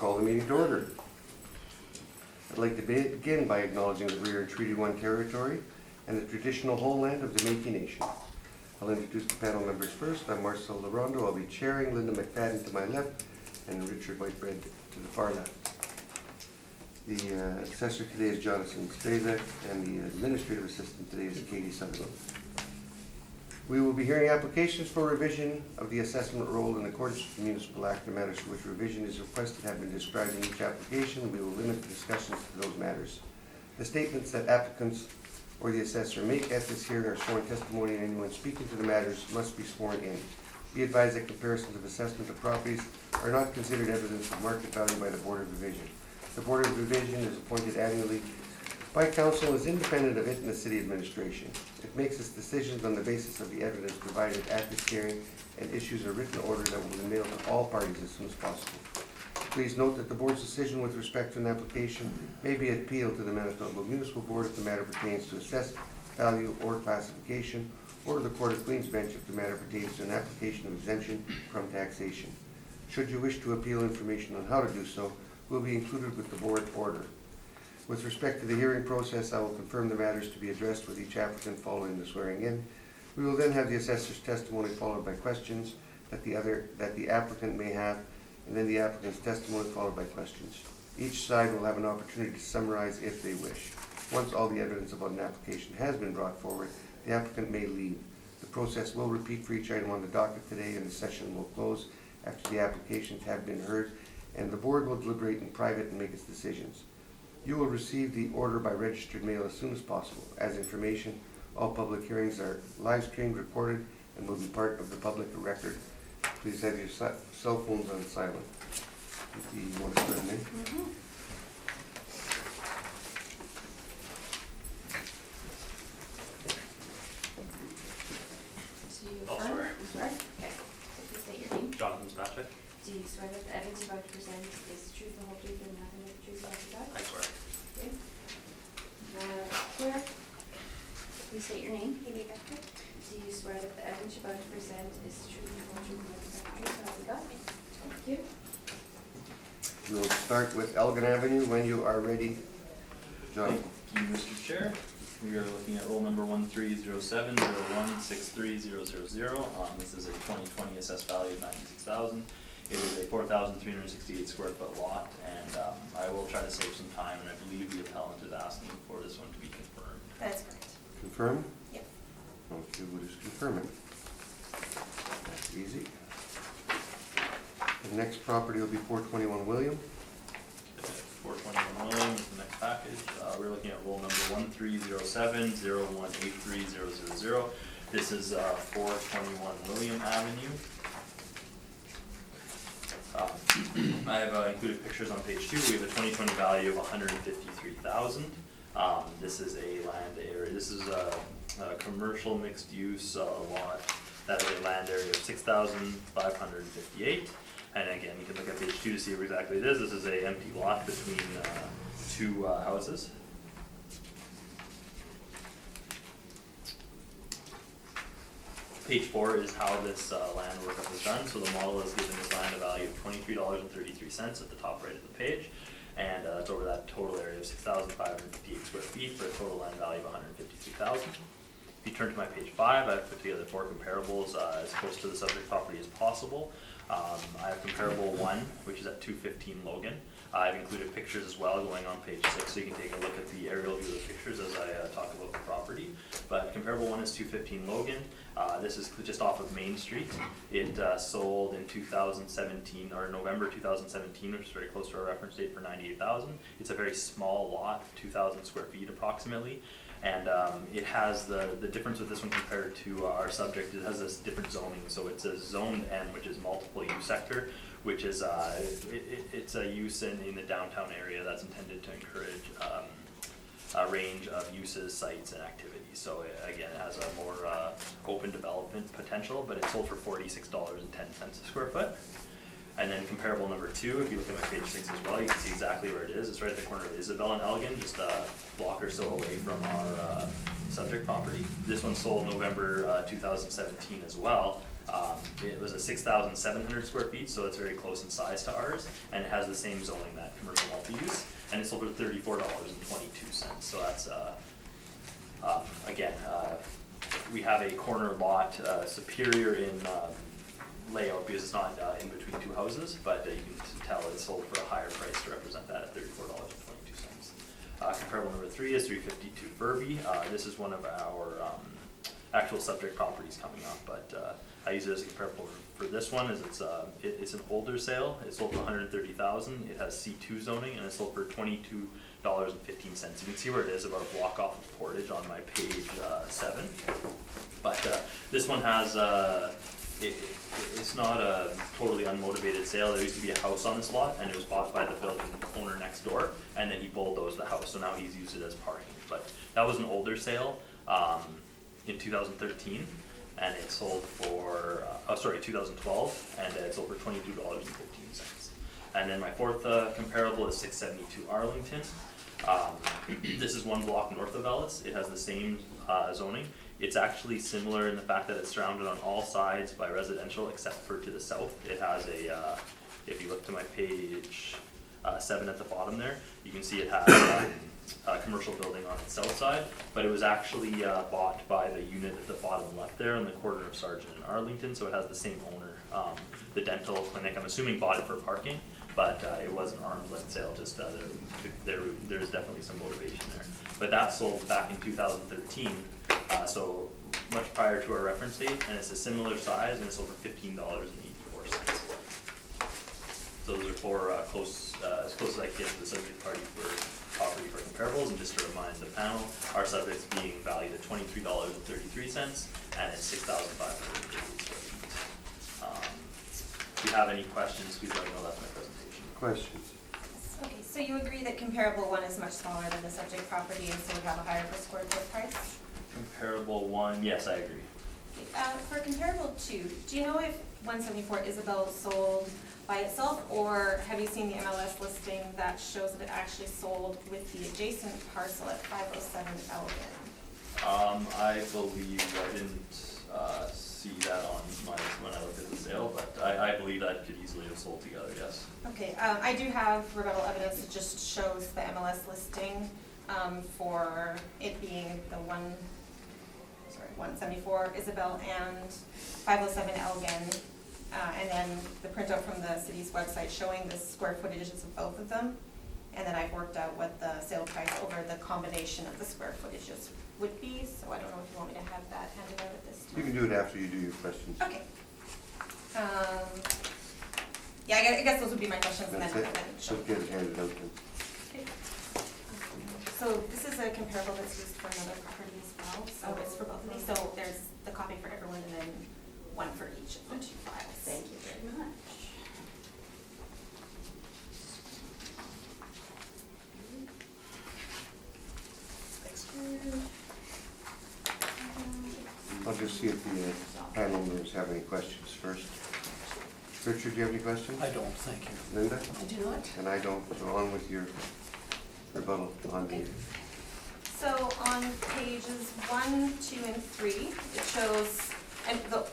Call the meeting to order. I'd like to begin by acknowledging that we are in Treaty 1 territory and the traditional homeland of the Métis Nation. I'll introduce the panel members first. I'm Marcel Larondo. I'll be chairing, Linda McFadden to my left, and Richard Whitebread to the far left. The assessor today is Jonathan Spazek, and the administrative assistant today is Katie Sutherland. We will be hearing applications for revision of the assessment roll in accordance with the Municipal Act. The matters for which revision is requested have been described in each application. We will limit the discussions to those matters. The statements that applicants or the assessor make at this hearing are sworn testimony, and anyone speaking to the matters must be sworn in. Be advised that comparisons of assessment of properties are not considered evidence of market value by the Board of Revision. The Board of Revision is appointed annually by council and is independent of it and the city administration. It makes its decisions on the basis of the evidence provided at this hearing and issues a written order that will be mailed to all parties as soon as possible. Please note that the board's decision with respect to an application may be appealed to the Manitoba Municipal Board if the matter pertains to assessed value or classification, or to the Court of Queen's Bench if the matter pertains to an application of exemption from taxation. Should you wish to appeal, information on how to do so will be included with the board order. With respect to the hearing process, I will confirm the matters to be addressed with each applicant following the swearing in. We will then have the assessor's testimony followed by questions that the applicant may have, and then the applicant's testimony followed by questions. Each side will have an opportunity to summarize if they wish. Once all the evidence about an application has been brought forward, the applicant may leave. The process will repeat for each item on the docket today, and the session will close after the applications have been heard, and the board will deliberate in private and make its decisions. You will receive the order by registered mail as soon as possible. As information, all public hearings are live streamed, recorded, and will be part of the public record. Please have your cell phones on silent. Do you want to start, Nick? So you I'll affirm? swear. You swear? Okay. So please state your name. Jonathan Spacek. Do you swear that the evidence you're about to present is the truth, the whole truth, and nothing but the truth, so help you God? I swear. Okay. Swear. Please state your name. Amy Becker. Do you swear that the evidence you're about to present is the truth, the whole truth, and nothing but the truth, so help you God? Thank you. We'll start with Elgin Avenue when you are ready. John. Thank you, Mr. Chair. We are looking at roll number 130701630000. This is a 2020 assessed value of $96,000. It is a 4,368 square foot lot, and I will try to save some time, and I believe the appellant is asking for this one to be confirmed. That's correct. Confirm? Yep. Okay, we'll just confirm it. That's easy. The next property will be 421 William. 421 William is the next package. We're looking at roll number 130701830000. This is 421 William Avenue. I have included pictures on page 2. We have a 2020 value of $153,000. This is a land area. This is a commercial mixed use lot that has a land area of 6,558. And again, you can look at page 2 to see what exactly it is. This is a empty lot between two houses. Page 4 is how this land workup is done. So the model is giving this land a value of $23.33 at the top right of the page, and it's over that total area of 6,558 square feet for a total land value of $153,000. If you turn to my page 5, I've put together 4 comparables as close to the subject property as possible. I have comparable 1, which is at 215 Logan. I've included pictures as well going on page 6, so you can take a look at the aerial view of the pictures as I talk about the property. But comparable 1 is 215 Logan. This is just off of Main Street. It sold in 2017, or November 2017, which is very close to our reference date, for $98,000. It's a very small lot, 2,000 square feet approximately. And it has the difference with this one compared to our subject, it has this different zoning. So it's a zoned M, which is multiple use sector, which is it's a use in the downtown area that's intended to encourage a range of uses, sites, and activities. So again, it has a more open development potential, but it sold for $46.10 a square foot. And then comparable number 2, if you look at my page 6 as well, you can see exactly where it is. It's right at the corner of Isabel and Elgin, just a block or so away from our subject property. This one sold November 2017 as well, It was a 6,700 square feet, so it's very close in size to ours, and it has the same zoning, that commercial multi-use, and it's sold for $34.22. So that's, again, we have a corner lot, superior in layout because it's not in between two houses, but you can tell it's sold for a higher price to represent that at $34.22. Comparable number 3 is 352 Furby. This is one of our actual subject properties coming up, but I use it as a comparable for this one. Is it's an older sale. It sold for $130,000. It has C2 zoning, and it sold for $22.15. You can see where it is, about a block off of Portage on my page 7. But this one has it's not a totally unmotivated sale. There used to be a house on this lot, and it was bought by the building owner next door, and then he bulldozed the house, so now he's used it as parking. But that was an older sale in 2013, and it sold for 2012, and it sold for $22.15. And then my fourth comparable is 672 Arlington. This is one block north of Ellis. It has the same zoning. It's actually similar in the fact that it's surrounded on all sides by residential except for to the south. It has a, if you look to my page 7 at the bottom there, you can see it has a commercial building on its south side, but it was actually bought by the unit at the bottom left there on the corner of Sargent and Arlington, so it has the same owner. The dental clinic, I'm assuming, bought it for parking, but it was an arm's length sale, just there's definitely some motivation there. But that sold back in 2013, so much prior to our reference date, and it's a similar size, and it's sold for $15.84. So those are 4 as close as I can get to the subject party for property for comparables. And just to remind the panel, our subjects being valued at $23.33, and it's 6,580 square feet. If you have any questions, please let me know. That's my presentation. Questions? Okay, so you agree that comparable 1 is much smaller than the subject property and so would have a higher per square foot price? Comparable 1, yes, I agree. For comparable 2, do you know if 174 Isabel sold by itself, or have you seen the MLS listing that shows that it actually sold with the adjacent parcel at 507 Elgin? I believe I didn't see that on when I looked at the sale, but I believe that could easily have sold together, yes. Okay, I do have rebuttal evidence that just shows the MLS listing for it being the 174 Isabel and 507 Elgin. And then the printout from the city's website showing the square footages of both of them. And then I've worked out what the sale price over the combination of the square footages would be. So I don't know if you want me to have that handed out at this time. You can do it after you do your questions. Okay. Yeah, I guess those would be my questions. That's and it? then So get it handed out then. Okay. So this is a comparable that's used for another property as well. So it's for both of these. So there's the copy for everyone and then one for each of the 2 files. Thank you very much. I'll just see if the panel members have any questions first. Richard, do you have any questions? I don't, thank you. Linda? I do not. And I don't, so on with your rebuttal on the, So on pages 1, 2, and 3, it shows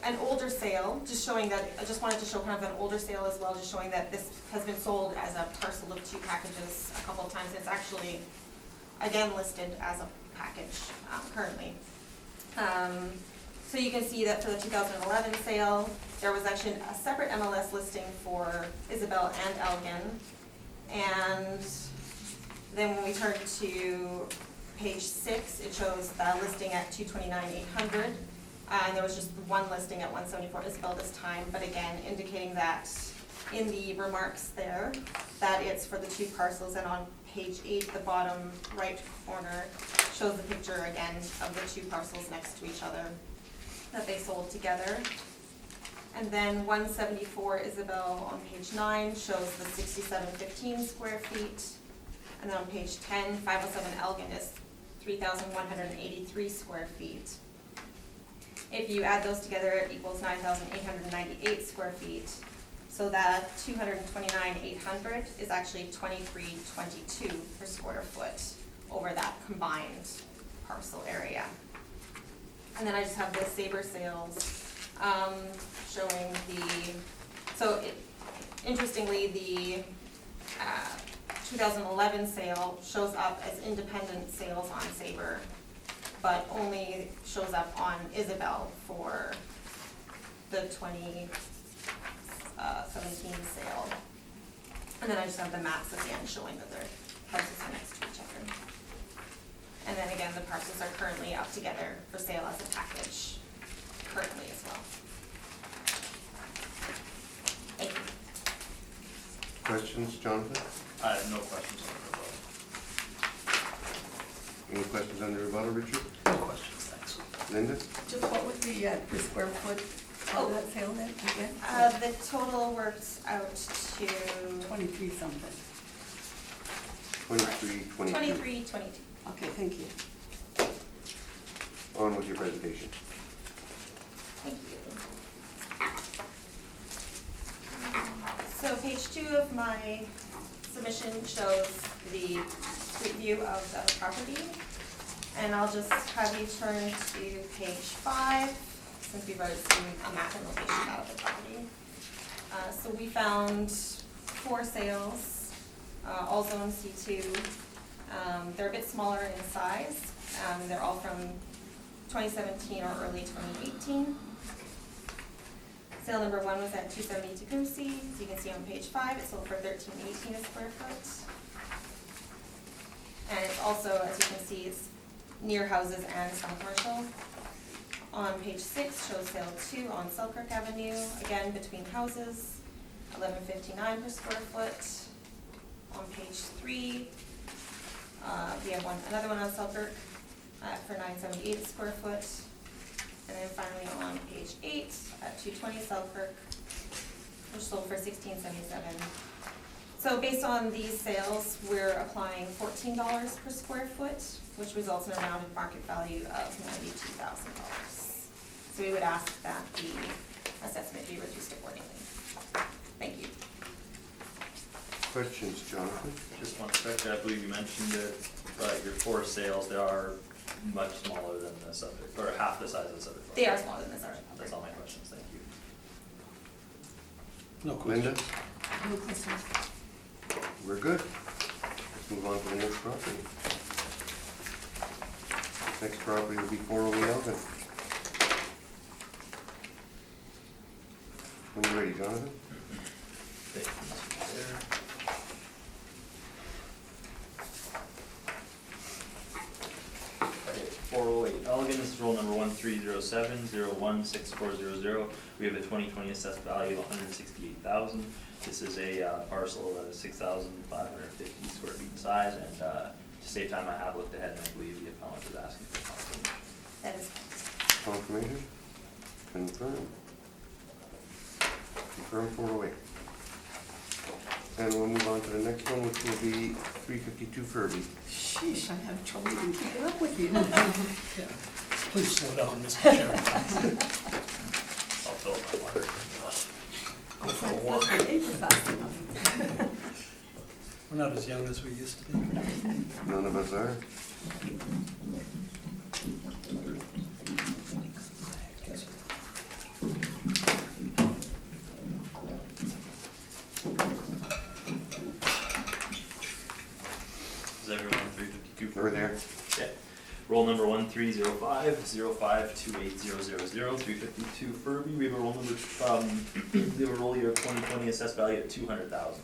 an older sale, just showing that, I just wanted to show kind of an older sale as well, just showing that this has been sold as a parcel of 2 packages a couple of times. It's actually, again, listed as a package currently. So you can see that for the 2011 sale, there was actually a separate MLS listing for Isabel and Elgin. And then when we turn to page 6, it shows the listing at 229,800. And there was just one listing at 174 Isabel this time, but again, indicating that in the remarks there, that it's for the 2 parcels. And on page 8, the bottom right corner shows the picture again of the 2 parcels next to each other that they sold together. And then 174 Isabel on page 9 shows the 6715 square feet. And then on page 10, 507 Elgin is 3,183 square feet. If you add those together, it equals 9,898 square feet. So that 229,800 is actually 2322 per square foot over that combined parcel area. And then I just have the Sabre sales showing interestingly, the 2011 sale shows up as independent sales on Sabre, but only shows up on Isabel for the 2017 sale. And then I just have the maps at the end showing that their houses are next to each other. And then again, the parcels are currently up together for sale as a package, currently as well. Thank you. Questions, Jonathan? I have no questions on the Any questions on the rebuttal, Richard? rebuttal. No questions, thanks. Linda? Just what was the per square foot of that sale then again? The total works out to 23 something. 23, 22. 23.22. Okay, thank you. On with your presentation. Thank you. So page 2 of my submission shows the street view of the property. And I'll just have you turn to page 5, since we've already seen a map and location out of the property. So we found 4 sales, all zone C2. They're a bit smaller in size. They're all from 2017 or early 2018. Sale number 1 was at 270 Tecumseh. So you can see on page 5, it sold for $13.18 a square foot. And it's also, as you can see, it's near houses and some commercial. On page 6 shows sale 2 on Selkirk Avenue, again between houses, $11.59 per square foot. On page 3, we have another one on Selkirk for $9.78 a square foot. And then finally on page 8 at 220 Selkirk, which sold for $16.77. So based on these sales, we're applying $14 per square foot, which results in a rounded market value of $92,000. So we would ask that the assessment be reduced accordingly. Thank you. Questions, Jonathan? Just one second, I believe you mentioned it, but your 4 sales, they are much smaller than the subject, or half the size of the subject. They are smaller than this. That's all my questions, thank you. No Linda? question. No questions. We're good. Let's move on to the next property. Next property will be 408 Elgin. When you're ready, Jonathan. Thank you, Mr. Chair. Okay, 408 Elgin, this is roll number 1307-016400. We have a 2020 assessed value of $168,000. This is a parcel that is 6,550 square feet in size, and to save time, I have looked ahead, and I believe the appellant is asking for confirmation. That is Confirmation? Confirm. Confirm 408. And we'll move on to the next one, which will be 352 Furby. Sheesh, I have trouble even keeping up with you. Yeah. Please slow down, Mr. Chairman. I'll fill up my water. Go for a That's walk. my paper fast enough. We're not as young as we used to be. None of us are. Is everyone 352? We're there. Okay. Roll number 1305-052800, 352 Furby. We have a roll number, we have a roll year 2020 assessed value at $200,000.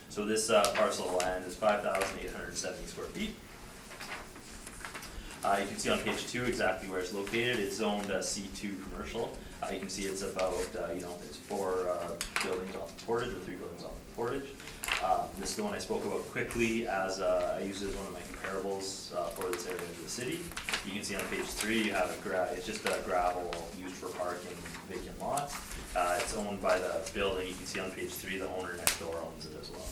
So this parcel of land is 5,870 square feet. You can see on page 2 exactly where it's located. It's zoned C2 commercial. You can see it's about, it's 4 buildings off the portage, or 3 buildings off the portage. This is the one I spoke about quickly, as I use it as one of my comparables for this area of the city. You can see on page 3 you have it's just a gravel used for parking vacant lot. It's owned by the building. You can see on page 3 the owner next door owns it as well.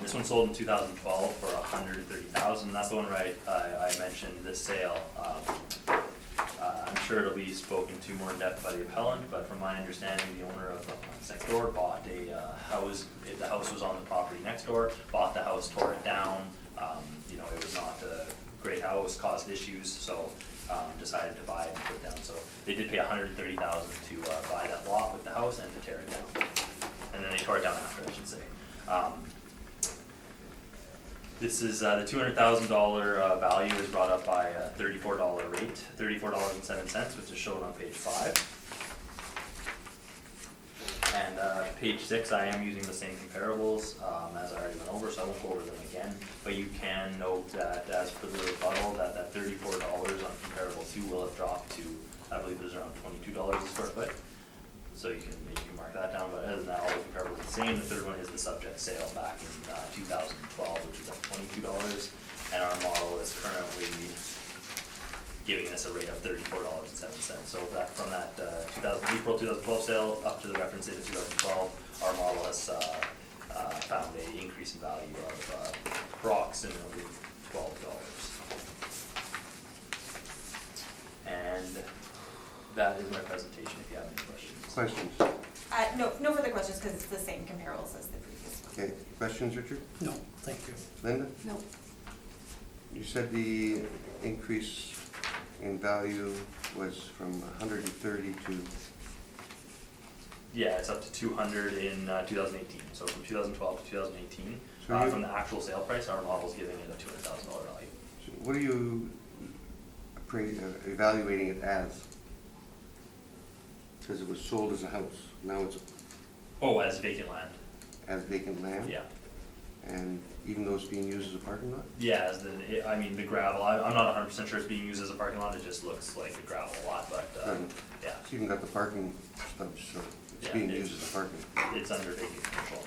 This one sold in 2012 for $130,000. That's the one where I mentioned this sale. I'm sure it'll be spoken to more in depth by the appellant, but from my understanding, the owner of next door bought a house. The house was on the property next door. Bought the house, tore it down. It was not a great house, caused issues. So decided to buy it and put it down. So they did pay $130,000 to buy that lot with the house and to tear it down. And then they tore it down after, I should say. This is, the $200,000 value is brought up by a $34 rate, $34.07, which is shown on page 5. And page 6, I am using the same comparables as I already went over, so I won't go over them again. But you can note that as for the rebuttal, that $34 on comparable 2 will have dropped to, I believe it was around $22 a square foot. So you can mark that down, but other than that, all the comparables are the same. The third one is the subject sale back in 2012, which is at $22, and our model is currently giving us a rate of $34.07. So that from that April 2012 sale up to the reference date of 2012, our model has found an increase in value of approximately $12. And that is my presentation, if you have any questions. Questions? No further questions, because it's the same comparables as the previous one. Okay, questions, Richard? No, thank you. Linda? No, You said the increase in value was from 130 to, Yeah, it's up to 200 in 2018. So from 2012 to 2018, So you- from the actual sale price, our model's giving it a $200,000 value. what are you evaluating it as? Because it was sold as a house, now it's Oh, as vacant land. as vacant land? Yeah. And even though it's being used as a parking lot? Yeah, as I mean, the gravel, I'm not 100% sure it's being used as a parking lot, it just looks like a gravel lot, but, yeah, It's even got the parking stubs, so it's Yeah, being it's- used as a parking. it's under vacant control.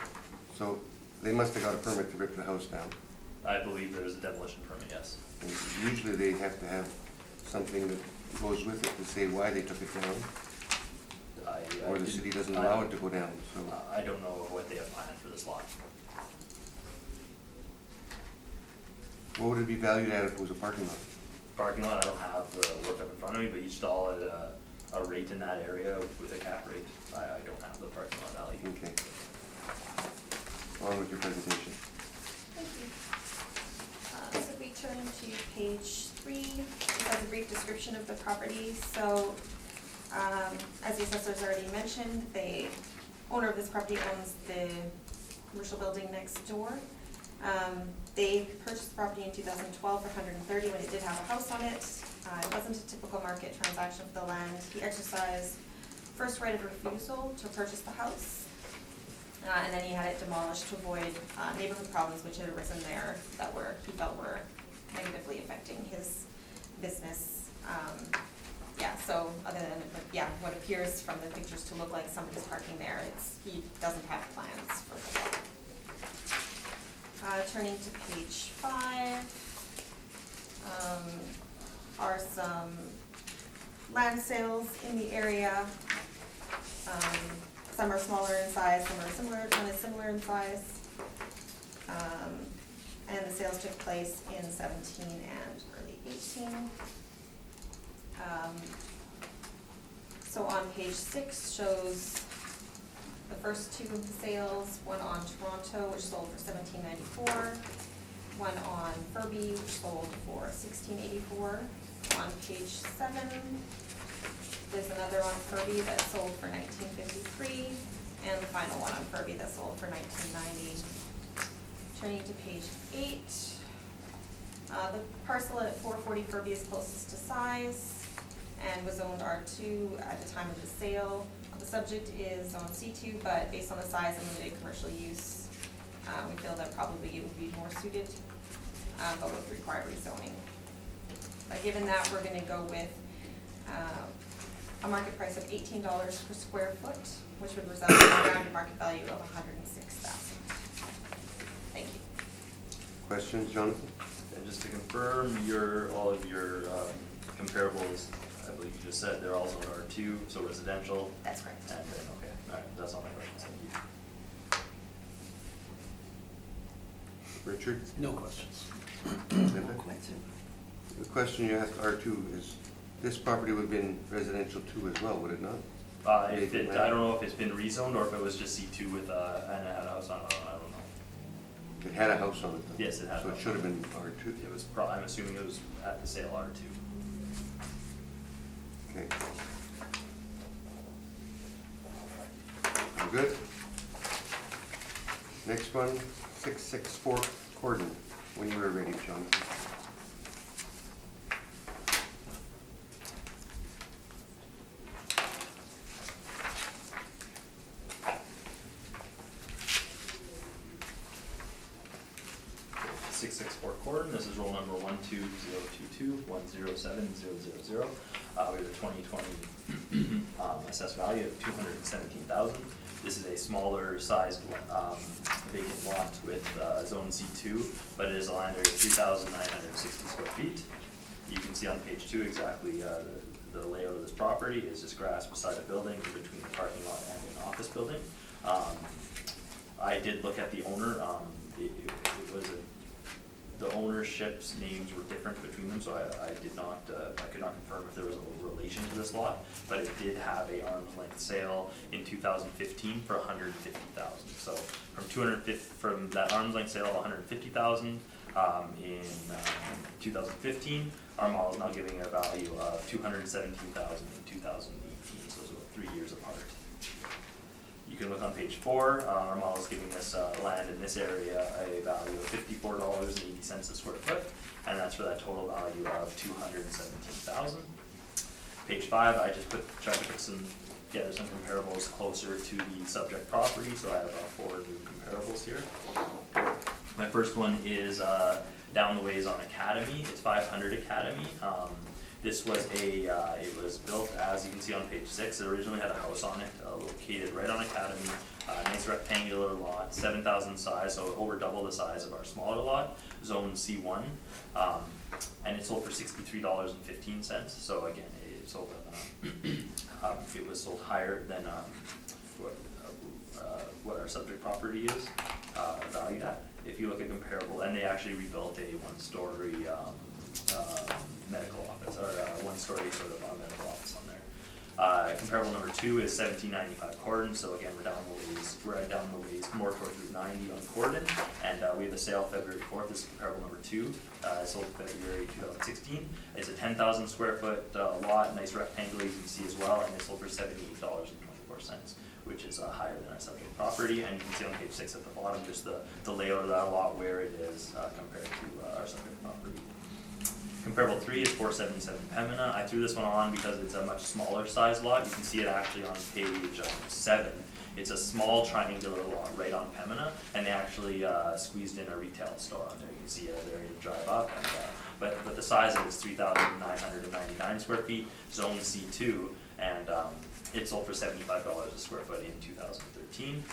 So they must have got a permit to rip the house down. I believe there's a demolition permit, yes. And usually they have to have something that goes with it to say why they took it down, or the city doesn't allow it to go down, so. I don't know of what they have planned for this lot. What would it be valued at if it was a parking lot? Parking lot, I don't have the work up in front of me, but each stall at a rate in that area with a cap rate. I don't have the parking lot value. Okay. On with your presentation. Thank you. So we turn to page 3, it has a brief description of the property. So, as the assessors already mentioned, the owner of this property owns the commercial building next door. They purchased the property in 2012 for $130,000 when it did have a house on it. It wasn't a typical market transaction for the land. He exercised first right of refusal to purchase the house. And then he had it demolished to avoid neighborhood problems which had arisen there that he felt were negatively affecting his business. So other than, what appears from the pictures to look like somebody's parking there, he doesn't have plans for the lot. Turning to page 5, are some land sales in the area. Some are smaller in size, some are similar, one is similar in size. And the sales took place in 17 and early 18. So on page 6 shows the first 2 of the sales, one on Toronto, which sold for $17.94, one on Furby, which sold for $16.84. On page 7, there's another on Furby that sold for $19.53, and the final one on Furby that sold for $19.90. Turning to page 8, the parcel at 440 Furby is closest to size and was zoned R2 at the time of the sale. The subject is zone C2, but based on the size and limited commercial use, we feel that probably it would be more suited, but would require rezoning. But given that, we're going to go with a market price of $18 per square foot, which would result in a rounded market value of $106,000. Thank you. Questions, Jonathan? And just to confirm, all of your comparables, I believe you just said, they're also in R2, so residential. That's correct. And then, okay, all right, that's all my questions, thank you. Richard? No questions. Linda? question. The question you asked R2 is, this property would have been residential too as well, would it not? I don't know if it's been rezoned or if it was just C2 with, and it had a house on it, I don't know. It had a house on it though. Yes, it had a So it house should on have it. been R2. It was, I'm assuming it was at the sale R2. Okay. I'm good. Next one, 664 Corden, when you are ready, Jonathan. Corden. This is roll number 12022107000. We have a 2020 assessed value of $217,000. This is a smaller sized vacant lot with zone C2, but it is a land area of 3,960 square feet. You can see on page 2 exactly the layout of this property. Is just grass beside a building in between the parking lot and an office building. I did look at the owner. It was the ownership's names were different between them, so I could not confirm if there was a relation to this lot, but it did have a arm's length sale in 2015 for $150,000. So from that arm's length sale of $150,000 in 2015, our model is now giving a value of $217,000 in 2018. So it's about 3 years apart. You can look on page 4, our model is giving this land in this area a value of $54.80 a square foot, and that's for that total value of $217,000. Page 5, I just tried to put some comparables closer to the subject property, so I have 4 new comparables here. My first one is down the ways on Academy. It's 500 Academy. This was it was built, as you can see on page 6. It originally had a house on it, located right on Academy. Nice rectangular lot, 7,000 size, so over double the size of our smaller lot, zone C1. And it sold for $63.15. So again, it sold. It was sold higher than what our subject property is valued at. If you look at comparable, and they actually rebuilt a one-story medical office, or one-story sort of medical office on there. Comparable number 2 is 1795 Corden. So again, we're down the ways more towards Route 90 on Corden, and we have a sale February 4th. This is comparable number 2. Sold February 2016. It's a 10,000 square foot lot, nice rectangle you can see as well, and it sold for $78.24, which is higher than our subject property. And you can see on page 6 at the bottom just the layout of that lot, where it is compared to our subject property. Comparable 3 is 477 Pembina. I threw this one on because it's a much smaller size lot. You can see it actually on page 7. It's a small triangular lot right on Pembina, and they actually squeezed in a retail store on there. You can see it there to drive up. And, but the size of it is 3,999 square feet, zone C2, and it sold for $75 a square foot in 2013.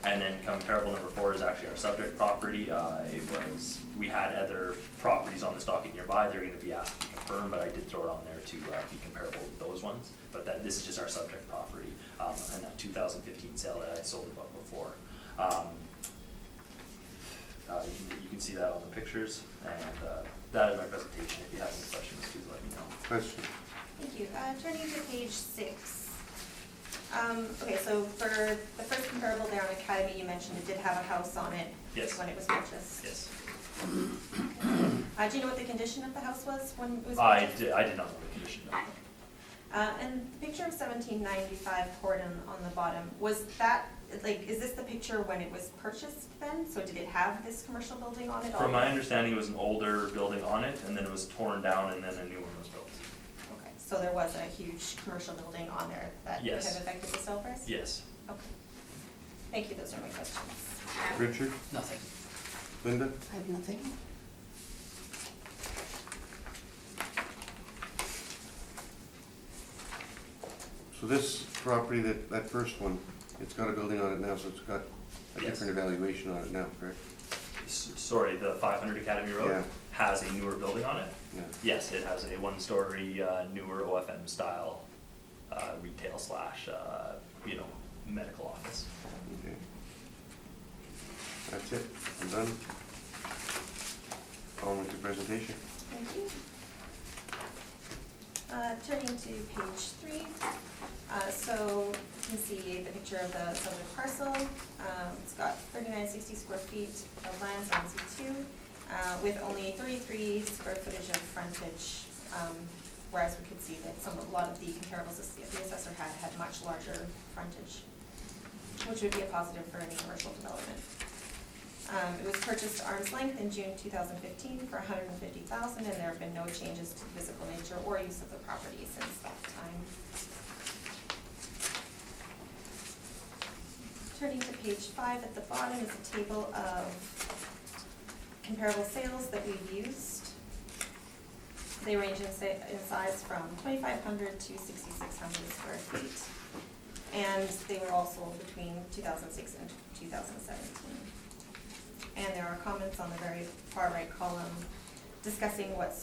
And then comparable number 4 is actually our subject property. We had other properties on this docket nearby. They're going to be asked to confirm, but I did throw it on there to be comparable with those ones. But this is just our subject property, and that 2015 sale that I sold about before. You can see that on the pictures, and that is my presentation. If you have any questions, please let me know. Question? Thank you. Turning to page 6. Okay, so for the first comparable there on Academy, you mentioned it did have a house on it. Yes. When it was purchased. Yes. Do you know what the condition of the house was when it was I purchased? did not know the condition of it. And the picture of 1795 Corden on the bottom, was that, is this the picture when it was purchased then? So did it have this commercial building on it already? From my understanding, it was an older building on it, and then it was torn down, and then a new one was built. Okay, so there was a huge commercial building on there that could Yes. have affected the sale price? Yes. Okay. Thank you, those are my questions. Richard? Nothing. Linda? I have nothing. So this property, that first one, it's got a building on it now, so it's got a Yes. different evaluation on it now, correct? Sorry, the 500 Academy Road Yeah. has a newer building on it? Yeah. Yes, it has a one-story, newer OFM style retail slash, medical office. Okay. That's it, I'm done. On with the presentation. Thank you. Turning to page 3, so you can see the picture of the subject parcel. It's got 3960 square feet of land on C2, with only 33 square footage of frontage whereas we could see that a lot of the comparables the assessor had much larger frontage, which would be a positive for any commercial development. It was purchased arm's length in June 2015 for $150,000, and there have been no changes to the physical nature or use of the property since that time. Turning to page 5, at the bottom is a table of comparable sales that we've used. They range in size from 2,500 to 6,600 square feet, and they were all sold between 2006 and 2017. And there are comments on the very far right column discussing what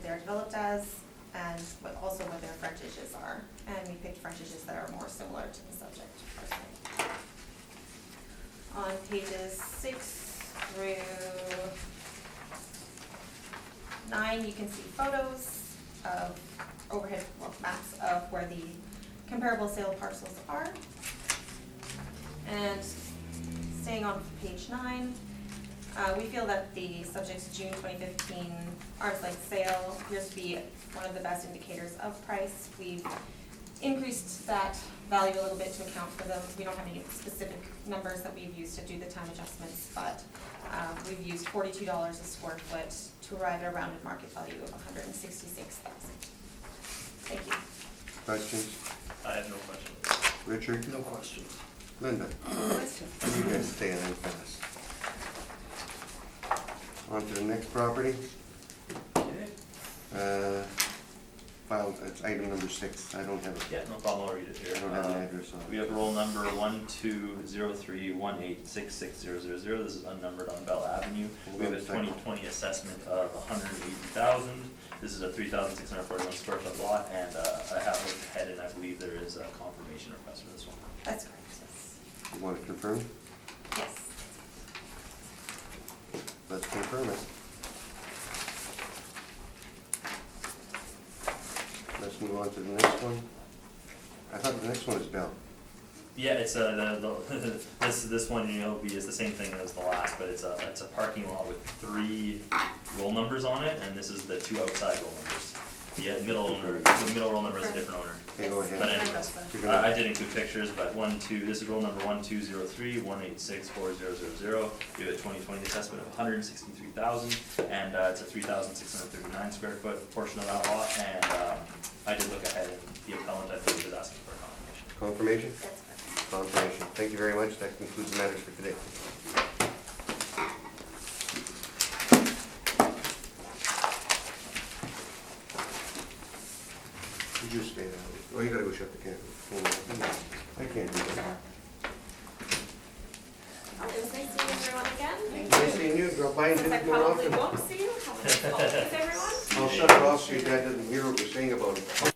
they're developed as and what their frontages are. And we picked frontages that are more similar to the subject personally. On pages 6 through 9, you can see photos of overhead maps of where the comparable sale parcels are. And staying on page 9, we feel that the subject's June 2015 arm's length sale appears to be one of the best indicators of price. We've increased that value a little bit to account for them. We don't have any specific numbers that we've used to do the time adjustments, but we've used $42 a square foot to arrive at a rounded market value of $166,000. Thank you. Questions? I have no questions. Richard? No questions. Linda? Question. You guys stay on that fast. On to the next property. File, it's item number 6. I don't have it. Yeah, no problem, I'll read it here. I don't have an address on it. We have roll number 120318660000. This is unnumbered on Bell Avenue. We have a 2020 assessment of $180,000. This is a 3,641 square foot lot, and I have looked ahead, and I believe there is a confirmation request for this one. That's correct, yes. You want to confirm? Yes. Let's confirm it. Let's move on to the next one. I thought the next one is Bell. Yeah, it's this one, is the same thing as the last, but it's a parking lot with 3 roll numbers on it, and this is the 2 outside roll numbers. The middle roll number is a different owner. Okay, go ahead. But anyways, You're gonna- I did include pictures, but this is roll number 120318640000. We have a 2020 assessment of $163,000, and it's a 3,639 square foot portion of that lot, and I did look ahead, and the appellant, I believe, is asking for a confirmation. Confirmation? That's correct. Confirmation. Thank you very much. That concludes the matters for today. You just stay down. Oh, you gotta go shut the camera. I can't do that. It was nice seeing everyone again. Nice seeing you. Drop by and Since I visit more probably often. won't see you, have a good fall with everyone. I'll shut it off so your dad doesn't hear what we're saying about it.